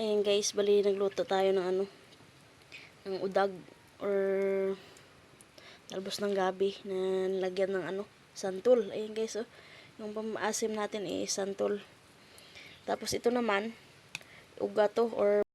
Ayan guys, bali nagluto tayo ng ano, ng udag or talbos ng gabi na nilagyan ng ano, santol. Ayan guys, oh. Yung pamaasim natin is santol. Tapos ito naman, ugato or